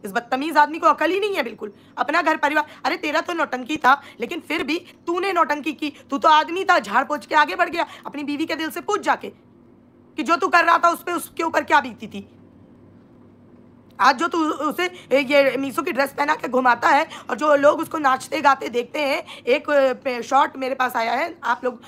इस बदतमीज आदमी को अकल ही नहीं है बिल्कुल। अपना घर परिवार, अरे तेरा तो नौटंकी था, लेकिन फिर भी तूने नौटंकी की। तू तो आदमी था, झाड़ पोंछ के आगे बढ़ गया। अपनी बीवी के दिल से पूछ जाके कि जो तू कर रहा था उस पे, उसके ऊपर क्या बीतती थी। आज जो तू उसे ये मीशो की ड्रेस पहना के घुमाता है और जो लोग उसको नाचते गाते देखते हैं। एक शॉर्ट मेरे पास आया है, आप लोग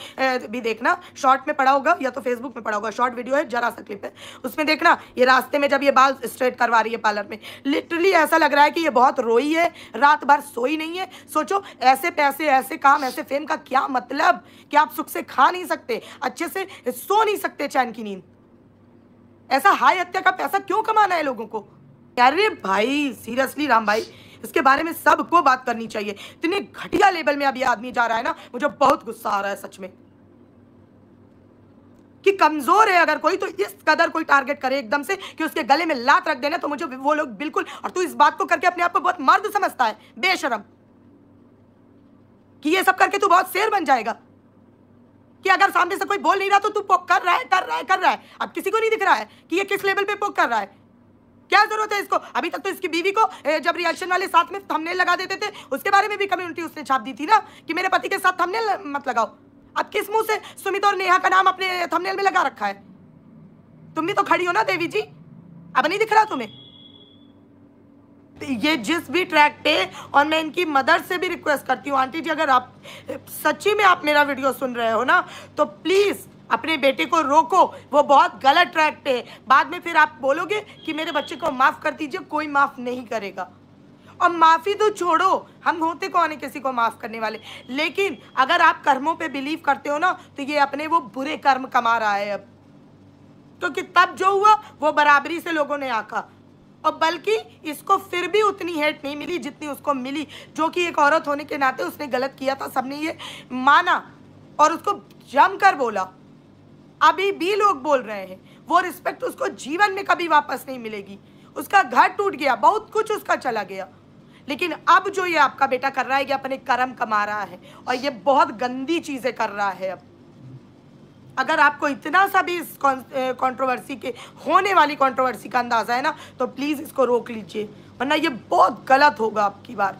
भी देखना, शॉर्ट में पड़ा होगा या तो फेसबुक में पड़ा होगा, शॉर्ट वीडियो है, जरा सा क्लिप है, उसमें देखना। ये रास्ते में जब ये बाल स्ट्रेट करवा रही है पार्लर में, लिटरली ऐसा लग रहा है कि ये बहुत रोई है, रात भर सोई नहीं है। सोचो, ऐसे पैसे, ऐसे काम, ऐसे फेम का क्या मतलब कि आप सुख से खा नहीं सकते, अच्छे से सो नहीं सकते, चैन की नींद। ऐसा हाय हत्या का पैसा क्यों कमाना है लोगों को? अरे भाई सीरियसली राम भाई, इसके बारे में सबको बात करनी चाहिए। इतने घटिया लेवल में अब ये आदमी जा रहा है ना, मुझे बहुत गुस्सा आ रहा है सच में कि कमजोर है अगर कोई तो इस कदर कोई टारगेट करे एकदम से कि उसके गले में लात रख देना, तो मुझे वो लोग बिल्कुल। और तू इस बात को करके अपने आप को बहुत मर्द समझता है, बेशरम, कि ये सब करके तू बहुत शेर बन जाएगा, कि अगर सामने से कोई बोल नहीं रहा तो तू पोक कर रहा है, कर रहा है, कर रहा है। अब किसी को नहीं दिख रहा है कि ये किस लेवल पे पोक कर रहा है। क्या जरूरत है इसको? अभी तक तो इसकी बीवी को जब रिएक्शन वाले साथ में थंबनेल लगा देते थे, उसके बारे में भी कम्युनिटी उसने छाप दी थी ना कि मेरे पति के साथ थंबनेल मत लगाओ। अब किस मुंह से सुमित और नेहा का नाम अपने थंबनेल में लगा रखा है? तुम भी तो खड़ी हो ना देवी जी, अब नहीं दिख रहा तुम्हें? ये जिस भी ट्रैक पे, और मैं इनकी मदर से भी रिक्वेस्ट करती हूँ, आंटी जी अगर आप सच्ची में आप मेरा वीडियो सुन रहे हो ना, तो प्लीज अपने बेटे को रोको, वो बहुत गलत ट्रैक पे है। बाद में फिर आप बोलोगे कि मेरे बच्चे को माफ कर दीजिए, कोई माफ नहीं करेगा। और माफी तो छोड़ो, हम होते कौन है किसी को माफ करने वाले। लेकिन अगर आप कर्मों पे बिलीव करते हो ना, तो ये अपने वो बुरे कर्म कमा रहा है अब, क्योंकि तब जो हुआ वो बराबरी से लोगों ने आका, और बल्कि इसको फिर भी उतनी हेट नहीं मिली जितनी उसको मिली, जो कि एक औरत होने के नाते उसने गलत किया था, सबने ये माना और उसको जमकर बोला। अभी भी लोग बोल रहे हैं, वो रिस्पेक्ट उसको जीवन में कभी वापस नहीं मिलेगी। उसका घर टूट गया, बहुत कुछ उसका चला गया, लेकिन अब जो ये आपका बेटा कर रहा है, ये अपने कर्म कमा रहा है और ये बहुत गंदी चीजें कर रहा है। अब अगर आपको इतना सा भी इस कंट्रोवर्सी के होने वाली कंट्रोवर्सी का अंदाजा है ना, तो प्लीज इसको रोक लीजिए, वरना ये बहुत गलत होगा आपकी बार।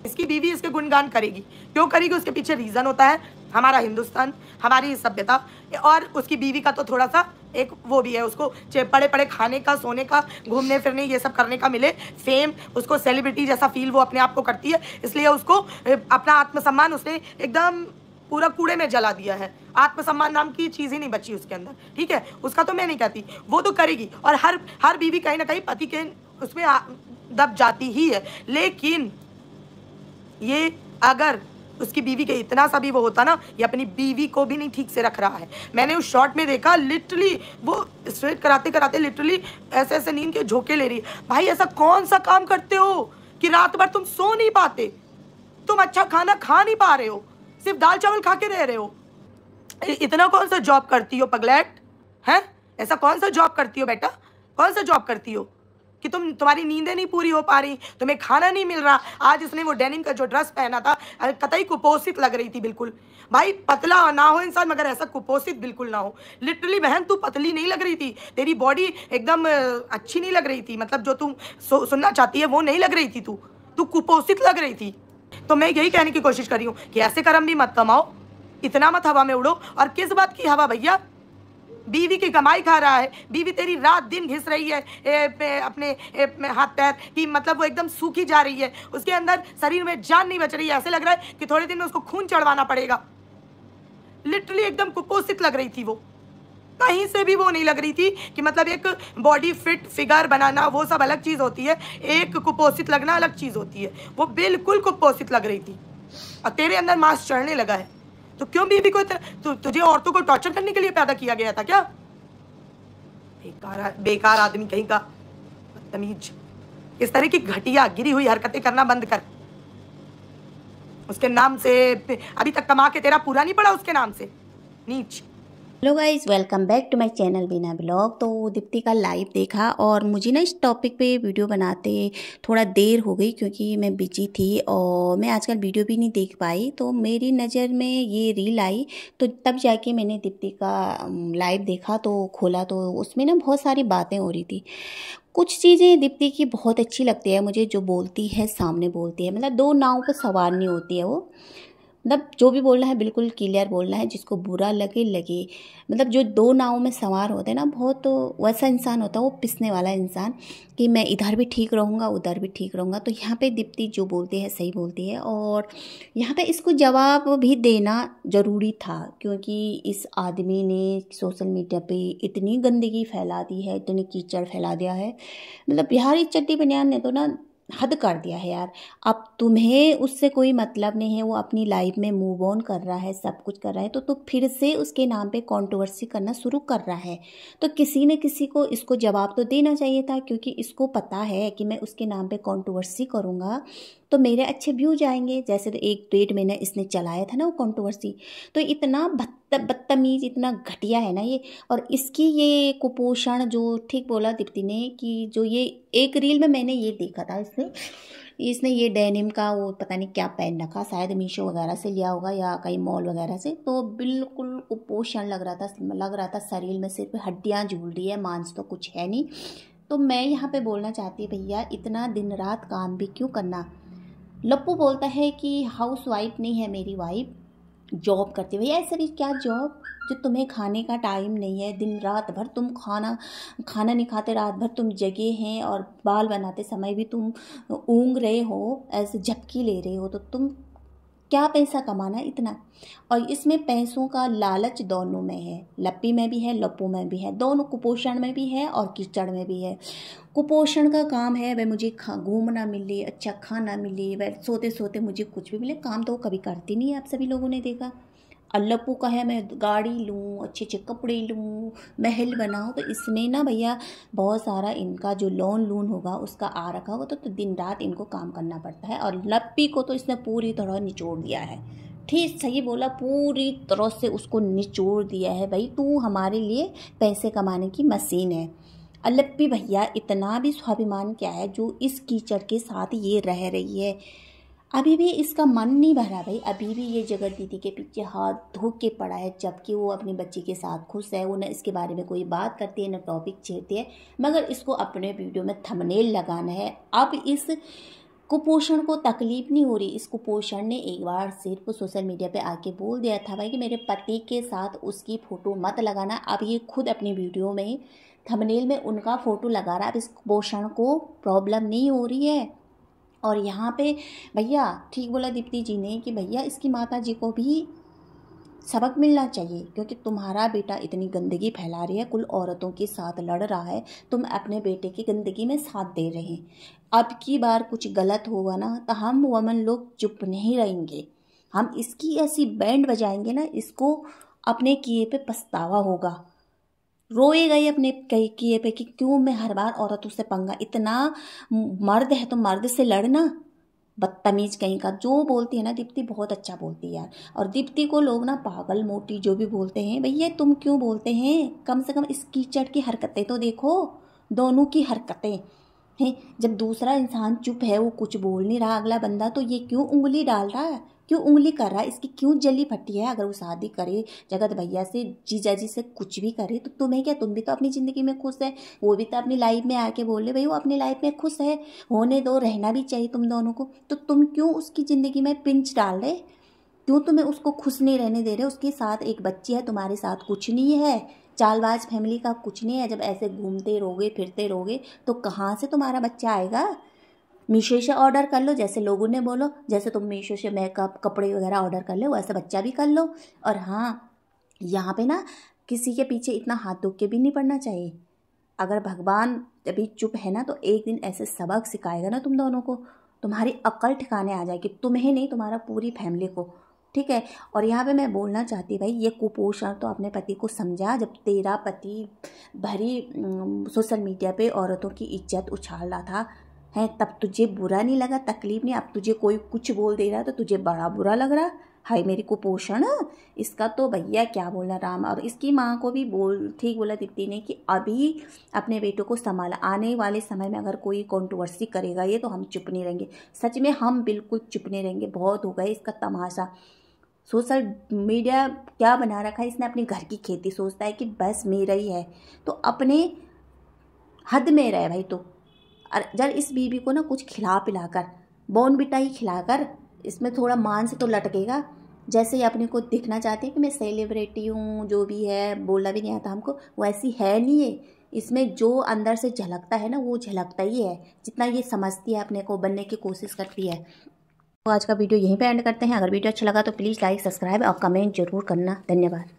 इसकी बीवी इसके गुणगान करेगी, क्यों करेगी? उसके पीछे रीजन होता है हमारा हिंदुस्तान, हमारी सभ्यता, और उसकी बीवी का तो थोड़ा सा एक वो भी है, उसको बड़े बड़े खाने का, सोने का, घूमने फिरने, ये सब करने का मिले, फेम, उसको सेलिब्रिटी जैसा फील वो अपने आप को करती है, इसलिए उसको अपना आत्मसम्मान उसने एकदम पूरा कूड़े में जला दिया है। आत्मसम्मान नाम की चीज़ ही नहीं बची उसके अंदर, ठीक है? उसका तो मैं नहीं कहती, वो तो करेगी, और हर बीवी कहीं ना कहीं पति के उसमें दब जाती ही है। लेकिन ये अगर उसकी बीवी के इतना सा भी वो होता ना, ये अपनी बीवी को भी नहीं ठीक से रख रहा है। मैंने उस शॉट में देखा, लिटरली वो स्ट्रेट कराते कराते लिटरली ऐसे ऐसे नींद के झोंके ले रही है। भाई ऐसा कौन सा काम करते हो कि रात भर तुम सो नहीं पाते, तुम अच्छा खाना खा नहीं पा रहे हो, सिर्फ दाल चावल खा के रह रहे हो? इतना कौन सा जॉब करती हो पगलैट, हैं? ऐसा कौन सा जॉब करती हो बेटा, कौन सा जॉब करती हो कि तुम्हारी नींदें नहीं पूरी हो पा रही, तुम्हें खाना नहीं मिल रहा? आज इसने वो डेनिम का जो ड्रेस पहना था, कतई कुपोषित लग रही थी बिल्कुल। भाई पतला ना हो इंसान, मगर ऐसा कुपोषित बिल्कुल ना हो। लिटरली बहन तू पतली नहीं लग रही थी, तेरी बॉडी एकदम अच्छी नहीं लग रही थी, मतलब जो तुम सुनना चाहती है वो नहीं लग रही थी, तू कुपोषित लग रही थी। तो मैं यही कहने की कोशिश कर रही हूँ कि ऐसे कर्म भी मत कमाओ, इतना मत हवा में उड़ो। और किस बात की हवा भैया? बीवी की कमाई खा रहा है, बीवी तेरी रात दिन घिस रही है अपने हाथ पैर की, मतलब वो एकदम सूखी जा रही है, उसके अंदर शरीर में जान नहीं बच रही है, ऐसे लग रहा है कि थोड़े दिन में उसको खून चढ़वाना पड़ेगा। लिटरली एकदम कुपोषित लग रही थी वो, कहीं से भी वो नहीं लग रही थी कि मतलब एक बॉडी फिट फिगर बनाना वो सब अलग चीज़ होती है, एक कुपोषित लगना अलग चीज़ होती है। वो बिल्कुल कुपोषित लग रही थी और तेरे अंदर मांस चढ़ने लगा है। तो क्यों बीवी को तुझे औरतों को टॉर्चर करने के लिए पैदा किया गया था क्या? बेकार आदमी कहीं का, बदतमीज। इस तरह की घटिया गिरी हुई हरकतें करना बंद कर। उसके नाम से अभी तक कमा के तेरा पूरा नहीं पड़ा, उसके नाम से नीच। Hello guys, welcome back to my channel बिना ब्लॉग। तो दीप्ति का लाइव देखा और मुझे ना इस टॉपिक पे वीडियो बनाते थोड़ा देर हो गई क्योंकि मैं बिजी थी और मैं आजकल वीडियो भी नहीं देख पाई। तो मेरी नज़र में ये रील आई तो तब जाके मैंने दीप्ति का लाइव देखा, तो खोला तो उसमें ना बहुत सारी बातें हो रही थी। कुछ चीज़ें दीप्ति की बहुत अच्छी लगती है मुझे, जो बोलती है सामने बोलती है, मतलब दो नाव पर सवार नहीं होती है वो। मतलब जो भी बोलना है बिल्कुल क्लियर बोलना है, जिसको बुरा लगे लगे। मतलब जो दो नाव में सवार होते हैं ना, बहुत तो वैसा इंसान होता है वो, पिसने वाला इंसान, कि मैं इधर भी ठीक रहूँगा उधर भी ठीक रहूँगा। तो यहाँ पे दीप्ति जो बोलती है सही बोलती है और यहाँ पे इसको जवाब भी देना ज़रूरी था, क्योंकि इस आदमी ने सोशल मीडिया पे इतनी गंदगी फैला दी है, इतनी कीचड़ फैला दिया है। मतलब बिहारी चड्डी बनियान ने तो ना हद कर दिया है यार। अब तुम्हें उससे कोई मतलब नहीं है, वो अपनी लाइफ में मूव ऑन कर रहा है, सब कुछ कर रहा है, तो फिर से उसके नाम पे कंट्रोवर्सी करना शुरू कर रहा है। तो किसी न किसी को इसको जवाब तो देना चाहिए था, क्योंकि इसको पता है कि मैं उसके नाम पे कंट्रोवर्सी करूँगा तो मेरे अच्छे व्यू जाएंगे। जैसे तो 1-1.5 महीने इसने चलाया था ना वो कंट्रोवर्सी, तो इतना बदतमीज़, इतना घटिया है ना ये। और इसकी ये कुपोषण, जो ठीक बोला दीप्ति ने कि जो ये एक रील में मैंने ये देखा था, इसने ये डेनिम का वो पता नहीं क्या पहन रखा, शायद मीशो वगैरह से लिया होगा या कहीं मॉल वगैरह से। तो बिल्कुल कुपोषण लग रहा था शरीर में सिर्फ हड्डियाँ झूल रही है, मांस तो कुछ है नहीं। तो मैं यहाँ पे बोलना चाहती भैया, इतना दिन रात काम भी क्यों करना। लप्पू बोलता है कि हाउस वाइफ नहीं है मेरी वाइफ, जॉब करती है। भैया ऐसा भी क्या जॉब जो तुम्हें खाने का टाइम नहीं है, दिन रात भर तुम खाना नहीं खाते, रात भर तुम जगे हैं और बाल बनाते समय भी तुम ऊँग रहे हो, ऐसे झपकी ले रहे हो, तो तुम क्या पैसा कमाना है इतना। और इसमें पैसों का लालच दोनों में है, लप्पी में भी है लप्पू में भी है, दोनों कुपोषण में भी है और कीचड़ में भी है। कुपोषण का काम है वह मुझे घूमना मिले, अच्छा खाना मिले, वह सोते सोते मुझे कुछ भी मिले, काम तो वो कभी करती नहीं है, आप सभी लोगों ने देखा। और लप्पू का है मैं गाड़ी लूँ, अच्छे अच्छे कपड़े लूँ, महल बनाऊँ। तो इसमें ना भैया बहुत सारा इनका जो लोन होगा उसका आ रखा होगा, तो दिन रात इनको काम करना पड़ता है। और लप्पी को तो इसने पूरी तरह निचोड़ दिया है, ठीक सही बोला, पूरी तरह से उसको निचोड़ दिया है। भाई तू हमारे लिए पैसे कमाने की मशीन है। और लप्पी भैया इतना भी स्वाभिमान क्या है जो इस कीचड़ के साथ ये रह रही है। अभी भी इसका मन नहीं भरा भाई, अभी भी ये जगत दीदी के पीछे हाथ धो के पड़ा है, जबकि वो अपनी बच्ची के साथ खुश है। वो न इसके बारे में कोई बात करती है न टॉपिक छेड़ती है, मगर इसको अपने वीडियो में थंबनेल लगाना है। अब इस कुपोषण को तकलीफ नहीं हो रही। इस कुपोषण ने एक बार सिर्फ सोशल मीडिया पे आके बोल दिया था भाई कि मेरे पति के साथ उसकी फ़ोटो मत लगाना। अब ये खुद अपनी वीडियो में थंबनेल में उनका फ़ोटो लगा रहा है। अब इस कुपोषण को प्रॉब्लम नहीं हो रही है। और यहाँ पे भैया ठीक बोला दीप्ति जी ने कि भैया इसकी माता जी को भी सबक मिलना चाहिए, क्योंकि तुम्हारा बेटा इतनी गंदगी फैला रही है, कुल औरतों के साथ लड़ रहा है, तुम अपने बेटे की गंदगी में साथ दे रहे हैं। अब की बार कुछ गलत होगा ना तो हम वमन लोग चुप नहीं रहेंगे, हम इसकी ऐसी बैंड बजाएंगे ना, इसको अपने किए पे पछतावा होगा। रोएगा ही अपने किए पे कि क्यों मैं हर बार औरतों से पंगा, इतना मर्द है तो मर्द से लड़ना। बदतमीज कहीं का। जो बोलती है ना दीप्ति बहुत अच्छा बोलती है यार। और दीप्ति को लोग ना पागल मोटी जो भी बोलते हैं, भैया तुम क्यों बोलते हैं, कम से कम इस कीचड़ की हरकतें तो देखो, दोनों की हरकतें हैं। जब दूसरा इंसान चुप है, वो कुछ बोल नहीं रहा, अगला बंदा तो ये क्यों उंगली डाल रहा है, क्यों उंगली कर रहा है, इसकी क्यों जली फटी है। अगर वो शादी करे जगत भैया से, जीजा जी से, कुछ भी करे तो तुम्हें क्या, तुम भी तो अपनी ज़िंदगी में खुश है, वो भी तो अपनी लाइफ में आके बोल रहे भाई वो अपनी लाइफ में खुश है, होने दो, रहना भी चाहिए तुम दोनों को। तो तुम क्यों उसकी ज़िंदगी में पिंच डाल रहे, क्यों तुम्हें उसको खुश नहीं रहने दे रहे। उसके साथ एक बच्ची है, तुम्हारे साथ कुछ नहीं है, चालबाज फैमिली का कुछ नहीं है। जब ऐसे घूमते रहोगे फिरते रहोगे तो कहाँ से तुम्हारा बच्चा आएगा। मीशो से ऑर्डर कर लो, जैसे लोगों ने बोलो, जैसे तुम मीशो से मेकअप कपड़े वगैरह ऑर्डर कर लो, वैसे बच्चा भी कर लो। और हाँ, यहाँ पे ना किसी के पीछे इतना हाथ धो के भी नहीं पड़ना चाहिए। अगर भगवान अभी चुप है ना तो एक दिन ऐसे सबक सिखाएगा ना तुम दोनों को, तुम्हारी अक्ल ठिकाने आ जाएगी, तुम्हें नहीं तुम्हारा पूरी फैमिली को, ठीक है। और यहाँ पे मैं बोलना चाहती भाई, ये कुपोषण तो अपने पति को समझा। जब तेरा पति भरी सोशल मीडिया पे औरतों की इज्जत उछाल रहा था है, तब तुझे बुरा नहीं लगा, तकलीफ नहीं। अब तुझे कोई कुछ बोल दे रहा है तो तुझे बड़ा बुरा लग रहा। हाय मेरी कुपोषण, इसका तो भैया क्या बोला राम। और इसकी माँ को भी ठीक बोला दीप्ति ने कि अभी अपने बेटों को संभाला, आने वाले समय में अगर कोई कंट्रोवर्सी करेगा ये तो हम चुप नहीं रहेंगे। सच में हम बिल्कुल चुप नहीं रहेंगे, बहुत हो गए इसका तमाशा। सोशल मीडिया क्या बना रखा है इसने, अपने घर की खेती सोचता है कि बस मेरा ही है, तो अपने हद में रहे भाई। तो जब इस बीबी को ना कुछ खिला पिलाकर, बॉर्नविटा ही खिलाकर, इसमें थोड़ा मांस तो लटकेगा। जैसे ही अपने को दिखना चाहती है कि मैं सेलिब्रिटी हूँ, जो भी है, बोलना भी नहीं आता हमको, वैसी है नहीं है। इसमें जो अंदर से झलकता है ना वो झलकता ही है, जितना ये समझती है अपने को बनने की कोशिश करती है। तो आज का वीडियो यहीं पे एंड करते हैं। अगर वीडियो अच्छा लगा तो प्लीज़ लाइक, सब्सक्राइब और कमेंट जरूर करना। धन्यवाद।